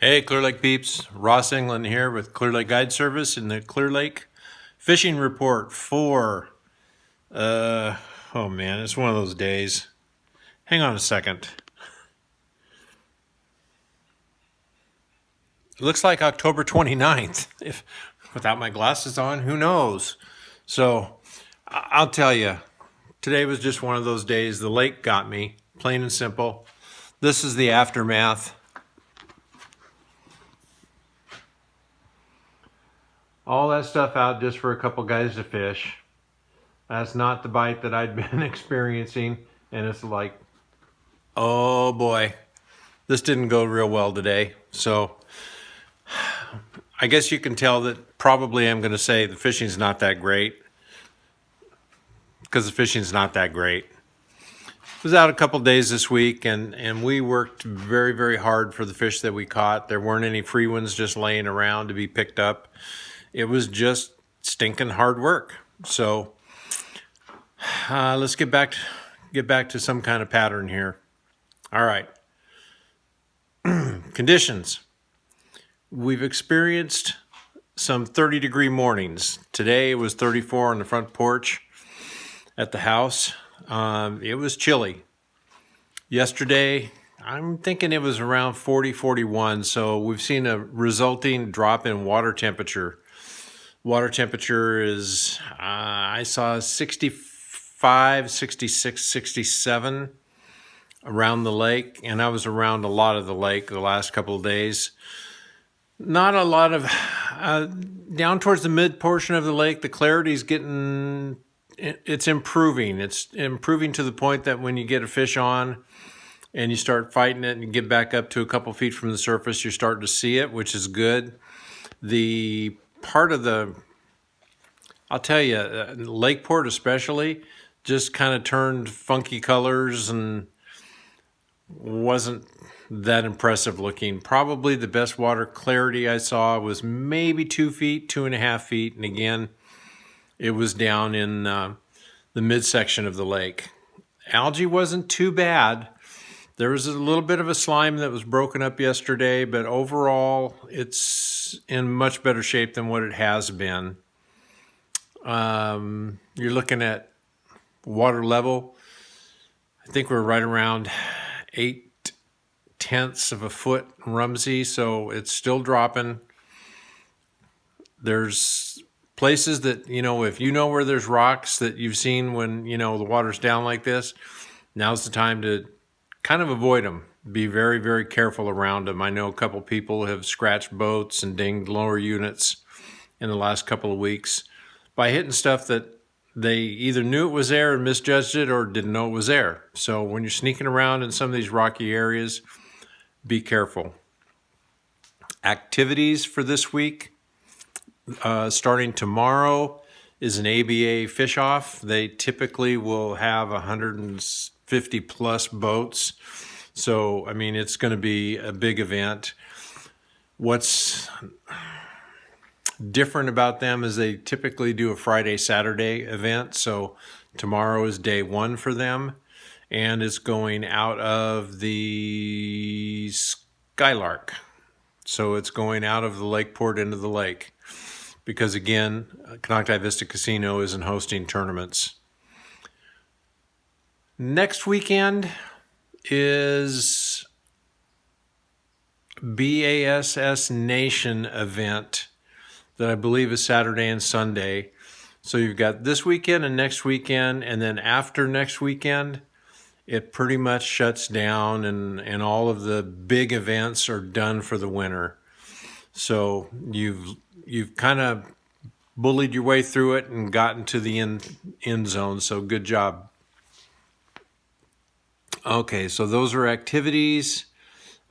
Hey, Clear Lake peeps. Ross England here with Clear Lake Guide Service in the Clear Lake Fishing Report for, oh man, it's one of those days. Hang on a second. It looks like October 29th. If without my glasses on, who knows? So I'll tell you, today was just one of those days. The lake got me, plain and simple. This is the aftermath. All that stuff out just for a couple guys to fish. That's not the bite that I'd been experiencing. And it's like, oh boy, this didn't go real well today. So I guess you can tell that probably I'm going to say the fishing's not that great. Because the fishing's not that great. I was out a couple days this week and we worked very, very hard for the fish that we caught. There weren't any free ones just laying around to be picked up. It was just stinking hard work. So let's get back to some kind of pattern here. All right. Conditions. We've experienced some 30-degree mornings. Today it was 34 on the front porch at the house. It was chilly. Yesterday, I'm thinking it was around 40, 41. So we've seen a resulting drop in water temperature. Water temperature is, I saw 65, 66, 67 around the lake. And I was around a lot of the lake the last couple of days. Not a lot of, down towards the mid portion of the lake, the clarity's getting, it's improving. It's improving to the point that when you get a fish on and you start fighting it and you get back up to a couple feet from the surface, you're starting to see it, which is good. The part of the, I'll tell you, Lakeport especially, just kind of turned funky colors and wasn't that impressive looking. Probably the best water clarity I saw was maybe 2 feet, 2.5 feet. And again, it was down in the midsection of the lake. Algae wasn't too bad. There was a little bit of a slime that was broken up yesterday, but overall it's in much better shape than what it has been. You're looking at water level. I think we're right around 0.8 of a foot Rumsey, so it's still dropping. There's places that, if you know where there's rocks that you've seen when, the water's down like this, now's the time to kind of avoid them. Be very, very careful around them. I know a couple people have scratched boats and dinged lower units in the last couple of weeks by hitting stuff that they either knew it was there and misjudged it or didn't know it was there. So when you're sneaking around in some of these rocky areas, be careful. Activities for this week, starting tomorrow, is an ABA fish off. They typically will have 150 plus boats. So, it's going to be a big event. What's different about them is they typically do a Friday, Saturday event. So tomorrow is day one for them. And it's going out of the Skylark. So it's going out of the Lakeport into the lake. Because again, Konocti Vista Casino isn't hosting tournaments. Next weekend is BASS Nation event that I believe is Saturday and Sunday. So you've got this weekend and next weekend, and then after next weekend, it pretty much shuts down and all of the big events are done for the winter. So you've kind of bullied your way through it and gotten to the end zone. So good job. Okay, so those are activities.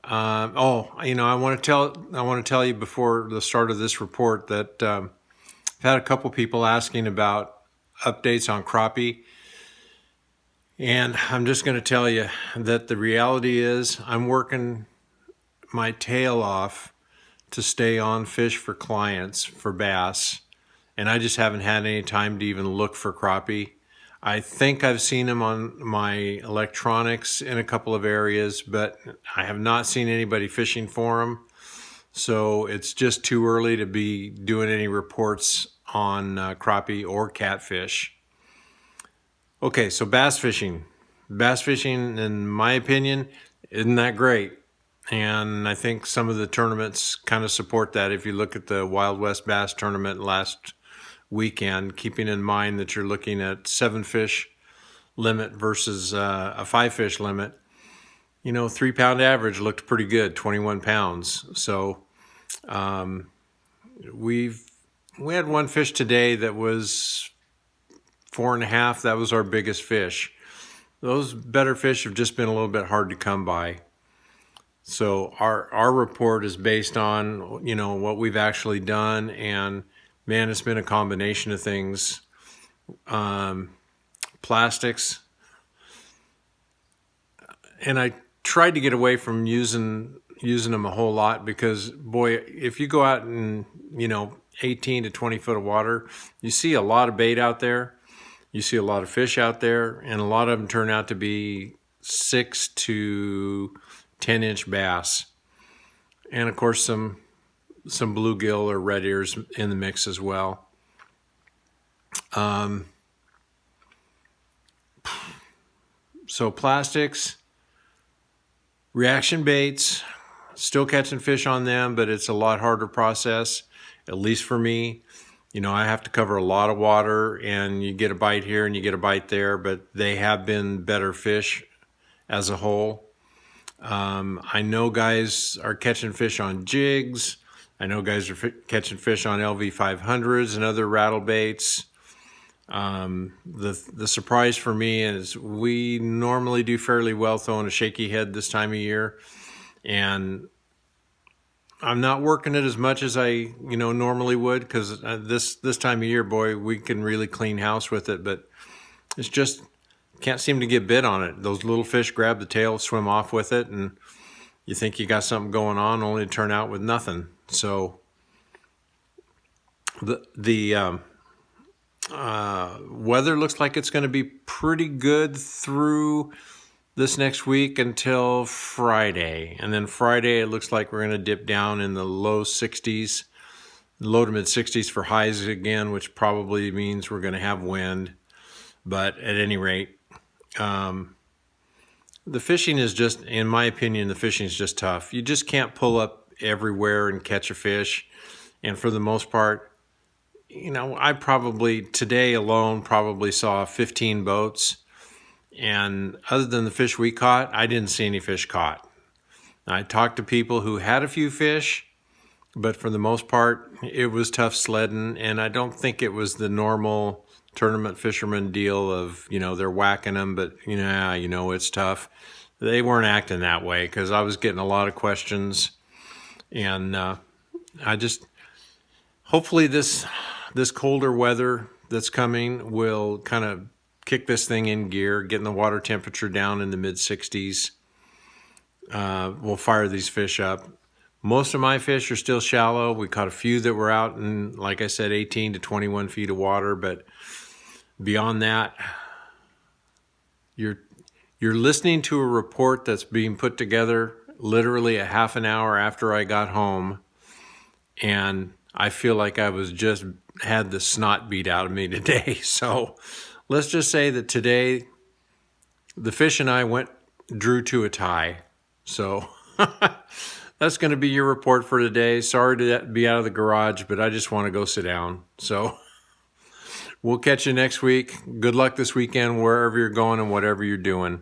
I want to tell you before the start of this report that I've had a couple people asking about updates on crappie. And I'm just going to tell you that the reality is I'm working my tail off to stay on fish for clients for bass. And I just haven't had any time to even look for crappie. I think I've seen them on my electronics in a couple of areas, but I have not seen anybody fishing for them. So it's just too early to be doing any reports on crappie or catfish. Okay, so bass fishing. Bass fishing, in my opinion, isn't that great. And I think some of the tournaments kind of support that. If you look at the Wild West Bass Tournament last weekend, keeping in mind that you're looking at 7 fish limit versus a 5 fish limit, 3-pound average looked pretty good, 21 pounds. So we had one fish today that was 4.5. That was our biggest fish. Those better fish have just been a little bit hard to come by. So our report is based on, what we've actually done, and man, it's been a combination of things. Plastics, and I tried to get away from using them a whole lot because, boy, if you go out in 18 to 20 foot of water, you see a lot of bait out there, you see a lot of fish out there, and a lot of them turn out to be 6 to 10-inch bass, and of course some bluegill or red ears in the mix as well. So plastics, reaction baits, still catching fish on them, but it's a lot harder process, at least for me. I have to cover a lot of water, and you get a bite here and you get a bite there, but they have been better fish as a whole. I know guys are catching fish on jigs. I know guys are catching fish on LV500s and other rattle baits. The surprise for me is we normally do fairly well throwing a shaky head this time of year, and I'm not working it as much as I normally would, because this time of year, boy, we can really clean house with it, but it's just can't seem to get bit on it. Those little fish grab the tail, swim off with it, and you think you got something going on, only to turn out with nothing. So the weather looks like it's going to be pretty good through this next week until Friday. And then Friday, it looks like we're going to dip down in the low 60s, low to mid 60s for highs again, which probably means we're going to have wind. But at any rate, the fishing is just, in my opinion, the fishing is just tough. You just can't pull up everywhere and catch a fish. And for the most part, I probably today alone probably saw 15 boats. And other than the fish we caught, I didn't see any fish caught. I talked to people who had a few fish, but for the most part, it was tough sledding. And I don't think it was the normal tournament fisherman deal of, they're whacking them, but, it's tough. They weren't acting that way, because I was getting a lot of questions. And hopefully this colder weather that's coming will kind of kick this thing in gear, getting the water temperature down in the mid 60s. We'll fire these fish up. Most of my fish are still shallow. We caught a few that were out in, like I said, 18 to 21 feet of water, but beyond that, you're listening to a report that's being put together literally a half an hour after I got home, and I feel like I was just had the snot beat out of me today. So let's just say that today the fish and I drew to a tie. So that's going to be your report for today. Sorry to be out of the garage, but I just want to go sit down. So we'll catch you next week. Good luck this weekend, wherever you're going and whatever you're doing.